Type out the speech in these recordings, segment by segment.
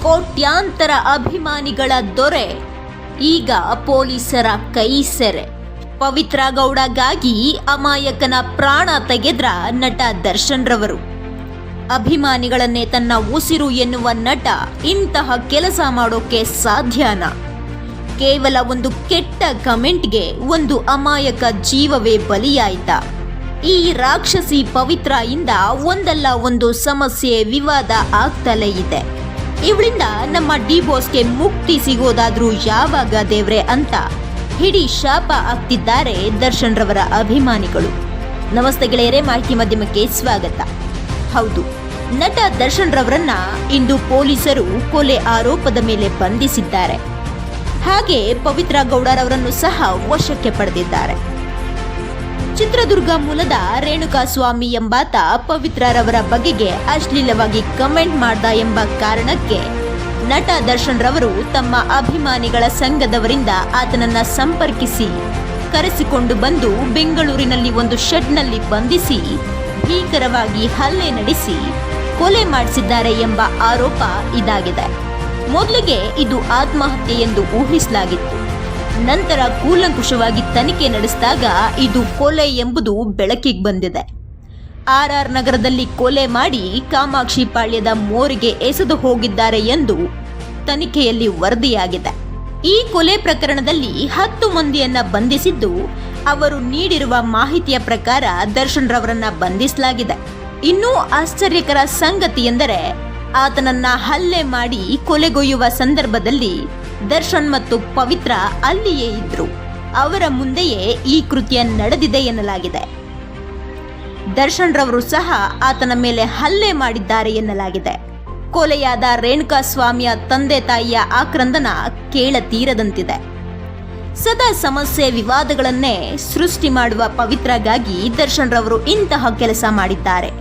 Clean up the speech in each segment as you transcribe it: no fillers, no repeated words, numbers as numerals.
ಕೋಟ್ಯಾಂತರ ಅಭಿಮಾನಿಗಳ ದೊರೆ ಈಗ ಪೊಲೀಸರ ಕೈ ಸೆರೆ. ಪವಿತ್ರ ಗೌಡಗಾಗಿ ಅಮಾಯಕನ ಪ್ರಾಣ ತೆಗೆದ್ರ ನಟ ದರ್ಶನ್ ರವರು. ಅಭಿಮಾನಿಗಳನ್ನೇ ತನ್ನ ಉಸಿರು ಎನ್ನುವ ನಟ ಇಂತಹ ಕೆಲಸ ಮಾಡೋಕೆ ಸಾಧ್ಯನಾ? ಕೇವಲ ಒಂದು ಕೆಟ್ಟ ಕಮೆಂಟ್ಗೆ ಒಂದು ಅಮಾಯಕ ಜೀವವೇ ಬಲಿಯಾಯ್ತಾ? ಈ ರಾಕ್ಷಸಿ ಪವಿತ್ರ ಇಂದ ಒಂದಲ್ಲ ಒಂದು ಸಮಸ್ಯೆ ವಿವಾದ ಆಗ್ತಲೇ ಇದೆ. ಇವಳಿಂದ ನಮ್ಮ ಡಿ ಬಾಸ್ಗೆ ಮುಕ್ತಿ ಸಿಗೋದಾದ್ರೂ ಯಾವಾಗ ದೇವ್ರೆ ಅಂತ ಹಿಡಿ ಶಾಪ ಆಗ್ತಿದ್ದಾರೆ ದರ್ಶನ್ ರವರ ಅಭಿಮಾನಿಗಳು. ನಮಸ್ತೆ ಗೆಳೆಯರೇ, ಮಾಹಿತಿ ಮಾಧ್ಯಮಕ್ಕೆ ಸ್ವಾಗತ. ಹೌದು, ನಟ ದರ್ಶನ್ ರವರನ್ನ ಇಂದು ಪೊಲೀಸರು ಕೊಲೆ ಆರೋಪದ ಮೇಲೆ ಬಂಧಿಸಿದ್ದಾರೆ. ಹಾಗೆ ಪವಿತ್ರ ಗೌಡರವರನ್ನು ಸಹ ವಶಕ್ಕೆ ಪಡೆದಿದ್ದಾರೆ. ಚಿತ್ರದುರ್ಗ ಮೂಲದ ರೇಣುಕಾ ಸ್ವಾಮಿ ಎಂಬಾತ ಪವಿತ್ರರವರ ಬಗೆಗೆ ಅಶ್ಲೀಲವಾಗಿ ಕಮೆಂಟ್ ಮಾಡ್ದ ಎಂಬ ಕಾರಣಕ್ಕೆ ನಟ ದರ್ಶನ್ ರವರು ತಮ್ಮ ಅಭಿಮಾನಿಗಳ ಸಂಘದವರಿಂದ ಆತನನ್ನ ಸಂಪರ್ಕಿಸಿ ಕರೆಸಿಕೊಂಡು ಬಂದು ಬೆಂಗಳೂರಿನಲ್ಲಿ ಒಂದು ಶೆಡ್ನಲ್ಲಿ ಬಂಧಿಸಿ ಭೀಕರವಾಗಿ ಹಲ್ಲೆ ನಡೆಸಿ ಕೊಲೆ ಮಾಡಿಸಿದ್ದಾರೆ ಎಂಬ ಆರೋಪ ಇದಾಗಿದೆ. ಮೊದಲಿಗೆ ಇದು ಆತ್ಮಹತ್ಯೆ ಎಂದು ಊಹಿಸಲಾಗಿತ್ತು. ನಂತರ ಕೂಲಂಕುಷವಾಗಿ ತನಿಖೆ ನಡೆಸಿದಾಗ ಇದು ಕೊಲೆ ಎಂಬುದು ಬೆಳಕಿಗೆ ಬಂದಿದೆ. ಆರ್ ನಗರದಲ್ಲಿ ಕೊಲೆ ಮಾಡಿ ಕಾಮಾಕ್ಷಿ ಪಾಳ್ಯದ ಮೋರಿಗೆ ಎಸೆದು ಹೋಗಿದ್ದಾರೆ ಎಂದು ತನಿಖೆಯಲ್ಲಿ ವರದಿಯಾಗಿದೆ. ಈ ಕೊಲೆ ಪ್ರಕರಣದಲ್ಲಿ 10 ಮಂದಿಯನ್ನ ಬಂಧಿಸಿದ್ದು, ಅವರು ನೀಡಿರುವ ಮಾಹಿತಿಯ ಪ್ರಕಾರ ದರ್ಶನ್ ರವರನ್ನ ಬಂಧಿಸಲಾಗಿದೆ. ಇನ್ನೂ ಆಶ್ಚರ್ಯಕರ ಸಂಗತಿ ಎಂದರೆ, ಆತನನ್ನ ಹಲ್ಲೆ ಮಾಡಿ ಕೊಲೆಗೊಯ್ಯುವ ಸಂದರ್ಭದಲ್ಲಿ ದರ್ಶನ್ ಮತ್ತು ಪವಿತ್ರ ಅಲ್ಲಿಯೇ ಇದ್ರು. ಅವರ ಮುಂದೆಯೇ ಈ ಕೃತ್ಯ ನಡೆದಿದೆ ಎನ್ನಲಾಗಿದೆ. ದರ್ಶನ್ ರವರು ಸಹ ಆತನ ಮೇಲೆ ಹಲ್ಲೆ ಮಾಡಿದ್ದಾರೆ ಎನ್ನಲಾಗಿದೆ. ಕೊಲೆಯಾದ ರೇಣುಕಾ ಸ್ವಾಮಿಯ ತಂದೆ ತಾಯಿಯ ಆಕ್ರಂದನ ಕೇಳತೀರದಂತಿದೆ. ಸದಾ ಸಮಸ್ಯೆ ವಿವಾದಗಳನ್ನೇ ಸೃಷ್ಟಿ ಮಾಡುವ ಪವಿತ್ರಗಾಗಿ ದರ್ಶನ್ ರವರು ಇಂತಹ ಕೆಲಸ ಮಾಡಿದ್ದಾರೆ.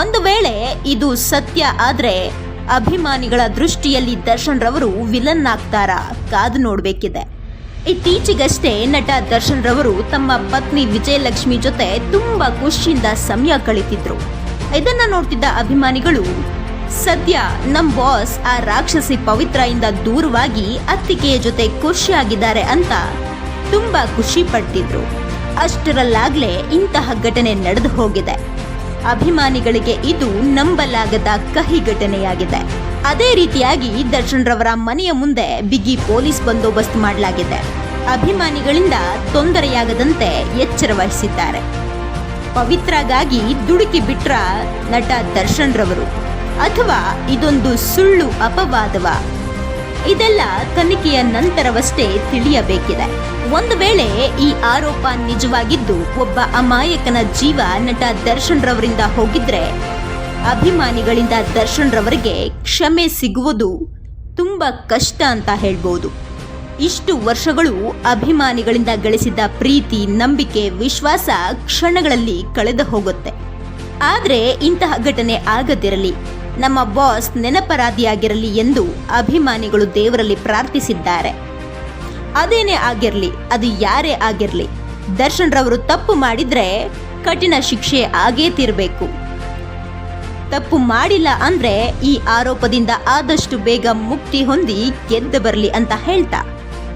ಒಂದು ವೇಳೆ ಇದು ಸತ್ಯ ಆದ್ರೆ ಅಭಿಮಾನಿಗಳ ದೃಷ್ಟಿಯಲ್ಲಿ ದರ್ಶನ್ ರವರು ವಿಲನ್ ಆಗ್ತಾರಾ? ಕಾದು ನೋಡಬೇಕಿದೆ. ಇತ್ತೀಚೆಗಷ್ಟೇ ನಟ ದರ್ಶನ್ ರವರು ತಮ್ಮ ಪತ್ನಿ ವಿಜಯಲಕ್ಷ್ಮಿ ಜೊತೆ ತುಂಬಾ ಖುಷಿಯಿಂದ ಸಮಯ ಕಳೀತಿದ್ರು. ಇದನ್ನ ನೋಡ್ತಿದ್ದ ಅಭಿಮಾನಿಗಳು ಸದ್ಯ ನಮ್ ಬಾಸ್ ಆ ರಾಕ್ಷಸಿ ಪವಿತ್ರ ಇಂದ ದೂರವಾಗಿ ಅತ್ತಿಗೆಯ ಜೊತೆ ಖುಷಿಯಾಗಿದ್ದಾರೆ ಅಂತ ತುಂಬಾ ಖುಷಿ ಪಡ್ತಿದ್ರು. ಅಷ್ಟರಲ್ಲಾಗ್ಲೇ ಇಂತಹ ಘಟನೆ ನಡೆದು ಹೋಗಿದೆ. ಅಭಿಮಾನಿಗಳಿಗೆ ಇದು ನಂಬಲಾಗದ ಕಹಿ ಘಟನೆಯಾಗಿದೆ. ಅದೇ ರೀತಿಯಾಗಿ ದರ್ಶನ್ ರವರ ಮನೆಯ ಮುಂದೆ ಬಿಗಿ ಪೊಲೀಸ್ ಬಂದೋಬಸ್ತ್ ಮಾಡಲಾಗಿದೆ. ಅಭಿಮಾನಿಗಳಿಂದ ತೊಂದರೆಯಾಗದಂತೆ ಎಚ್ಚರ ವಹಿಸಿದ್ದಾರೆ. ಪವಿತ್ರಗಾಗಿ ದುಡುಕಿ ಬಿಟ್ರ ನಟ ದರ್ಶನ್ ರವರು, ಅಥವಾ ಇದೊಂದು ಸುಳ್ಳು ಅಪವಾದವ? ಇದೆಲ್ಲ ತನಿಖೆಯ ನಂತರವಷ್ಟೇ ತಿಳಿಯಬೇಕಿದೆ. ಒಂದು ವೇಳೆ ಈ ಆರೋಪ ನಿಜವಾಗಿದ್ದು ಒಬ್ಬ ಅಮಾಯಕನ ಜೀವ ನಟ ದರ್ಶನ್ ರವರಿಂದ ಹೋಗಿದ್ರೆ ಅಭಿಮಾನಿಗಳಿಂದ ದರ್ಶನ್ ರವರಿಗೆ ಕ್ಷಮೆ ಸಿಗುವುದು ತುಂಬಾ ಕಷ್ಟ ಅಂತ ಹೇಳ್ಬೋದು. ಇಷ್ಟು ವರ್ಷಗಳು ಅಭಿಮಾನಿಗಳಿಂದ ಗಳಿಸಿದ ಪ್ರೀತಿ, ನಂಬಿಕೆ, ವಿಶ್ವಾಸ ಕ್ಷಣಗಳಲ್ಲಿ ಕಳೆದು ಹೋಗುತ್ತೆ. ಆದ್ರೆ ಇಂತಹ ಘಟನೆ ಆಗದಿರಲಿ, ನಮ್ಮ ಬಾಸ್ ನೆನಪರಾಧಿಯಾಗಿರಲಿ ಎಂದು ಅಭಿಮಾನಿಗಳು ದೇವರಲ್ಲಿ ಪ್ರಾರ್ಥಿಸಿದ್ದಾರೆ. ಅದೇನೇ ಆಗಿರಲಿ, ಅದು ಯಾರೇ ಆಗಿರಲಿ, ದರ್ಶನ್ ರವರು ತಪ್ಪು ಮಾಡಿದ್ರೆ ಕಠಿಣ ಶಿಕ್ಷೆ ಆಗೇ ತೀರಬೇಕು. ತಪ್ಪು ಮಾಡಿಲ್ಲ ಅಂದ್ರೆ ಈ ಆರೋಪದಿಂದ ಆದಷ್ಟು ಬೇಗ ಮುಕ್ತಿ ಹೊಂದಿ ಗೆದ್ದು ಬರಲಿ ಅಂತ ಹೇಳ್ತಾ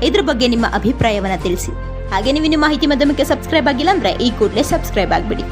ಇದ್ರ ಬಗ್ಗೆ ನಿಮ್ಮ ಅಭಿಪ್ರಾಯವನ್ನ ತಿಳಿಸಿ. ಹಾಗೆ ನೀವು ಮಾಹಿತಿ ಮಾಧ್ಯಮಕ್ಕೆ ಸಬ್ಸ್ಕ್ರೈಬ್ ಆಗಿಲ್ಲ ಅಂದ್ರೆ ಈ ಕೂಡಲೇ ಸಬ್ಸ್ಕ್ರೈಬ್ ಆಗ್ಬಿಡಿ.